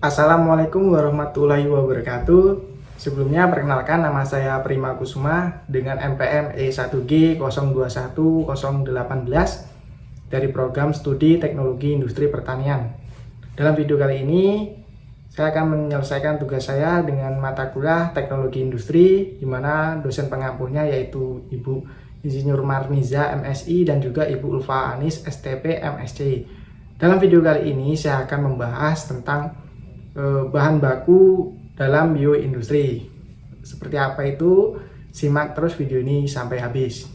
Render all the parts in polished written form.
Assalamualaikum warahmatullahi wabarakatuh. Sebelumnya perkenalkan, nama saya Prima Kusuma dengan NPM E1G021018 dari program studi teknologi industri pertanian. Dalam video kali ini saya akan menyelesaikan tugas saya dengan mata kuliah teknologi industri, di mana dosen pengampunya yaitu Ibu Insinyur Marniza MSI dan juga Ibu Ulfa Anis STP MSc. Dalam video kali ini saya akan membahas tentang bahan baku dalam bioindustri. Seperti apa itu? Simak terus video ini sampai habis.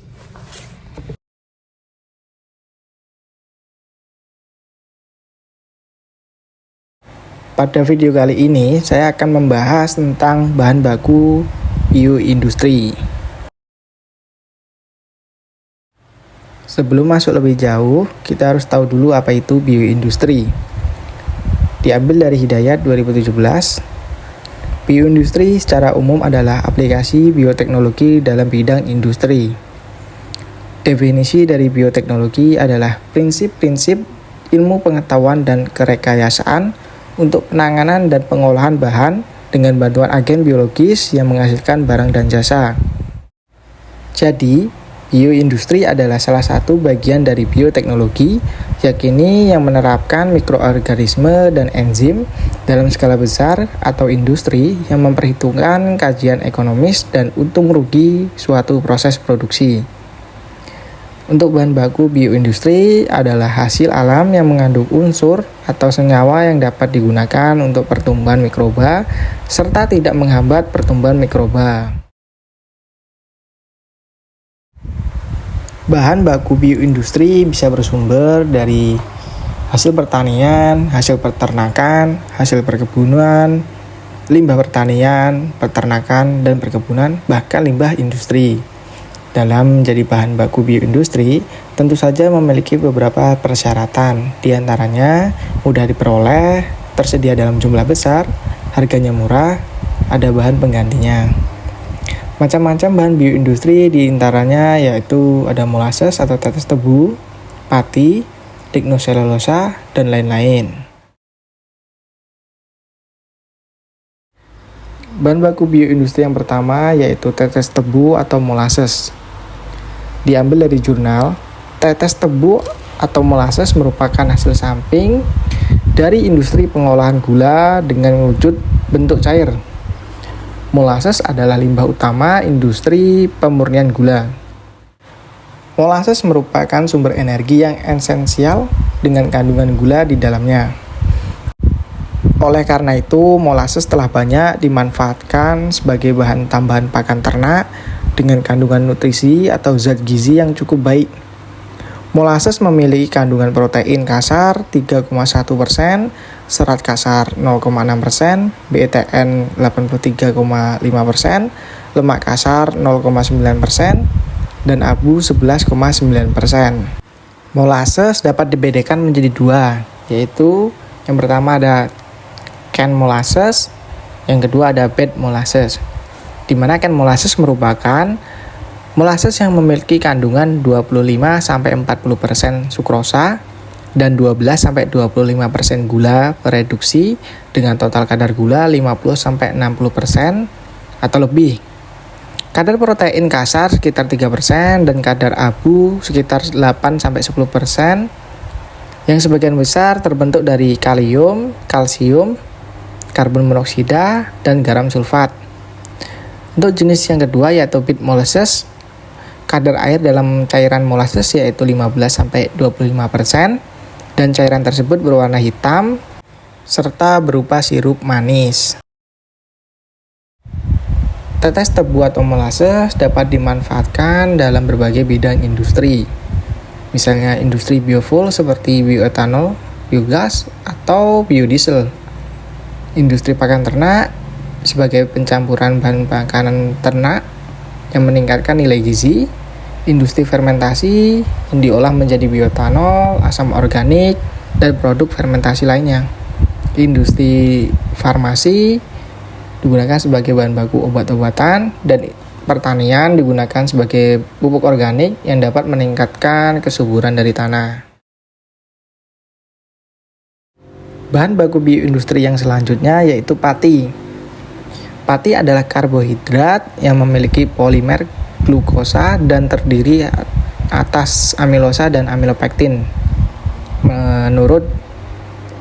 Pada video kali ini saya akan membahas tentang bahan baku bioindustri. Sebelum masuk lebih jauh, kita harus tahu dulu apa itu bioindustri. Diambil dari Hidayat 2017, bioindustri secara umum adalah aplikasi bioteknologi dalam bidang industri. Definisi dari bioteknologi adalah prinsip-prinsip ilmu pengetahuan dan kerekayasaan untuk penanganan dan pengolahan bahan dengan bantuan agen biologis yang menghasilkan barang dan jasa. Jadi, bioindustri adalah salah satu bagian dari bioteknologi, yakni yang menerapkan mikroorganisme dan enzim dalam skala besar atau industri yang memperhitungkan kajian ekonomis dan untung rugi suatu proses produksi. Untuk bahan baku bioindustri adalah hasil alam yang mengandung unsur atau senyawa yang dapat digunakan untuk pertumbuhan mikroba serta tidak menghambat pertumbuhan mikroba. Bahan baku bioindustri bisa bersumber dari hasil pertanian, hasil peternakan, hasil perkebunan, limbah pertanian, peternakan, dan perkebunan, bahkan limbah industri. Dalam menjadi bahan baku bioindustri, tentu saja memiliki beberapa persyaratan, di antaranya mudah diperoleh, tersedia dalam jumlah besar, harganya murah, ada bahan penggantinya. Macam-macam bahan bioindustri diantaranya yaitu ada molasses atau tetes tebu, pati, lignoselulosa, dan lain-lain. Bahan baku bioindustri yang pertama yaitu tetes tebu atau molasses. Diambil dari jurnal, tetes tebu atau molasses merupakan hasil samping dari industri pengolahan gula dengan wujud bentuk cair. Molasses adalah limbah utama industri pemurnian gula. Molasses merupakan sumber energi yang esensial dengan kandungan gula di dalamnya. Oleh karena itu, molasses telah banyak dimanfaatkan sebagai bahan tambahan pakan ternak dengan kandungan nutrisi atau zat gizi yang cukup baik. Molasses memiliki kandungan protein kasar 3,1%, serat kasar 0,6%, BETN 83,5%, lemak kasar 0,9%, dan abu 11,9%. Molasses dapat dibedakan menjadi dua, yaitu yang pertama ada canned molasses, yang kedua ada bed molasses. Di mana canned molasses merupakan molasses yang memiliki kandungan 25-40% sukrosa dan 12-25% gula reduksi dengan total kadar gula 50-60% atau lebih. Kadar protein kasar sekitar 3% dan kadar abu sekitar 8-10% yang sebagian besar terbentuk dari kalium, kalsium, karbon monoksida, dan garam sulfat. Untuk jenis yang kedua yaitu bed molasses, kadar air dalam cairan molasses yaitu 15-25% dan cairan tersebut berwarna hitam serta berupa sirup manis. Tetes tebu atau molasses dapat dimanfaatkan dalam berbagai bidang industri. Misalnya industri biofuel seperti bioetanol, biogas, atau biodiesel. Industri pakan ternak sebagai pencampuran bahan makanan ternak yang meningkatkan nilai gizi. Industri fermentasi yang diolah menjadi bioetanol, asam organik, dan produk fermentasi lainnya. Industri farmasi digunakan sebagai bahan baku obat-obatan, dan pertanian digunakan sebagai pupuk organik yang dapat meningkatkan kesuburan dari tanah. Bahan baku bioindustri yang selanjutnya yaitu pati. Pati adalah karbohidrat yang memiliki polimer glukosa dan terdiri atas amilosa dan amilopektin. Menurut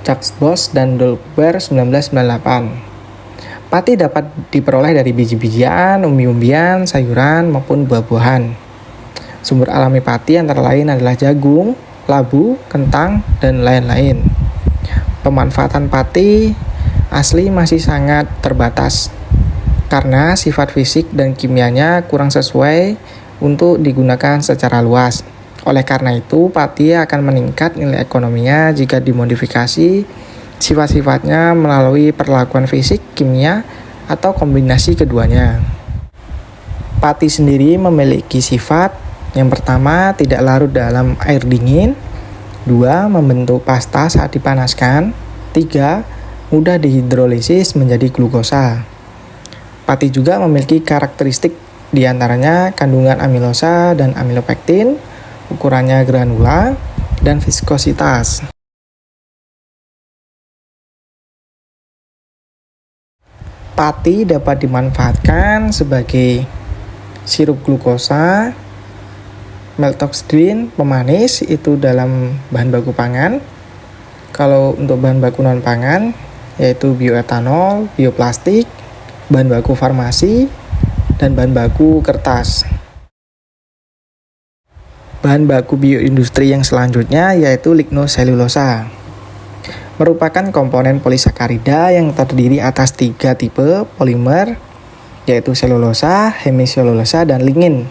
Jacques Bosch dan Dolbear 1998. Pati dapat diperoleh dari biji-bijian, umbi-umbian, sayuran, maupun buah-buahan. Sumber alami pati antara lain adalah jagung, labu, kentang, dan lain-lain. Pemanfaatan pati asli masih sangat terbatas karena sifat fisik dan kimianya kurang sesuai untuk digunakan secara luas. Oleh karena itu, pati akan meningkat nilai ekonominya jika dimodifikasi sifat-sifatnya melalui perlakuan fisik, kimia, atau kombinasi keduanya. Pati sendiri memiliki sifat yang pertama, tidak larut dalam air dingin. 2. Membentuk pasta saat dipanaskan. 3. Mudah dihidrolisis menjadi glukosa. Pati juga memiliki karakteristik diantaranya kandungan amilosa dan amilopektin, ukurannya granula, dan viskositas. Pati dapat dimanfaatkan sebagai sirup glukosa, maltodextrin, pemanis, itu dalam bahan baku pangan. Kalau untuk bahan baku non pangan, yaitu bioetanol, bioplastik, bahan baku farmasi, dan bahan baku kertas. Bahan baku bioindustri yang selanjutnya yaitu lignoselulosa. Merupakan komponen polisakarida yang terdiri atas 3 tipe polimer, yaitu selulosa, hemiselulosa, dan lignin.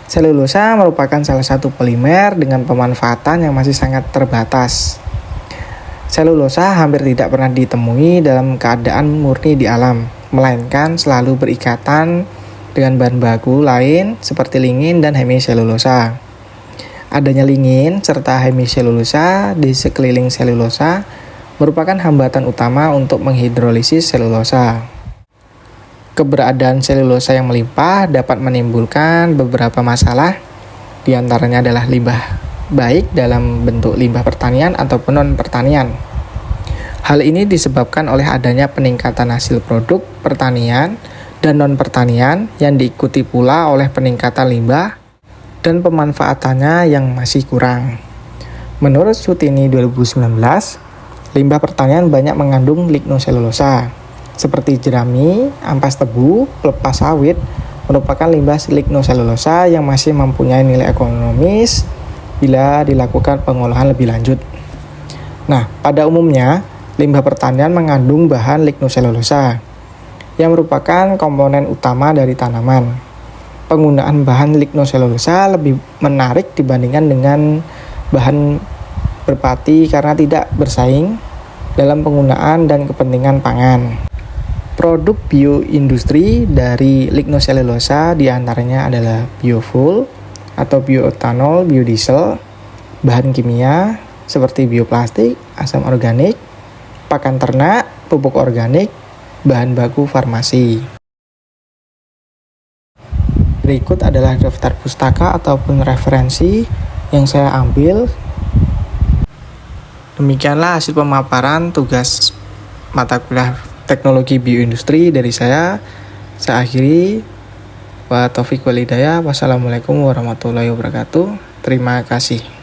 Selulosa merupakan salah satu polimer dengan pemanfaatan yang masih sangat terbatas. Selulosa hampir tidak pernah ditemui dalam keadaan murni di alam, melainkan selalu berikatan dengan bahan baku lain seperti lignin dan hemiselulosa. Adanya lignin serta hemiselulosa di sekeliling selulosa merupakan hambatan utama untuk menghidrolisis selulosa. Keberadaan selulosa yang melimpah dapat menimbulkan beberapa masalah, di antaranya adalah limbah baik dalam bentuk limbah pertanian ataupun non-pertanian. Hal ini disebabkan oleh adanya peningkatan hasil produk pertanian dan non-pertanian yang diikuti pula oleh peningkatan limbah dan pemanfaatannya yang masih kurang. Menurut Sutini 2019, limbah pertanian banyak mengandung lignoselulosa, seperti jerami, ampas tebu, pelepas sawit, merupakan limbah lignoselulosa yang masih mempunyai nilai ekonomis bila dilakukan pengolahan lebih lanjut. Nah, pada umumnya, limbah pertanian mengandung bahan lignoselulosa, yang merupakan komponen utama dari tanaman. Penggunaan bahan lignoselulosa lebih menarik dibandingkan dengan bahan berpati karena tidak bersaing dalam penggunaan dan kepentingan pangan. Produk bioindustri dari lignoselulosa diantaranya adalah biofuel atau bioetanol, biodiesel, bahan kimia seperti bioplastik, asam organik, pakan ternak, pupuk organik, bahan baku farmasi. Berikut adalah daftar pustaka ataupun referensi yang saya ambil. Demikianlah hasil pemaparan tugas mata kuliah teknologi bioindustri dari saya. Saya akhiri. Wa taufiq wal hidayah. Wassalamualaikum warahmatullahi wabarakatuh. Terima kasih.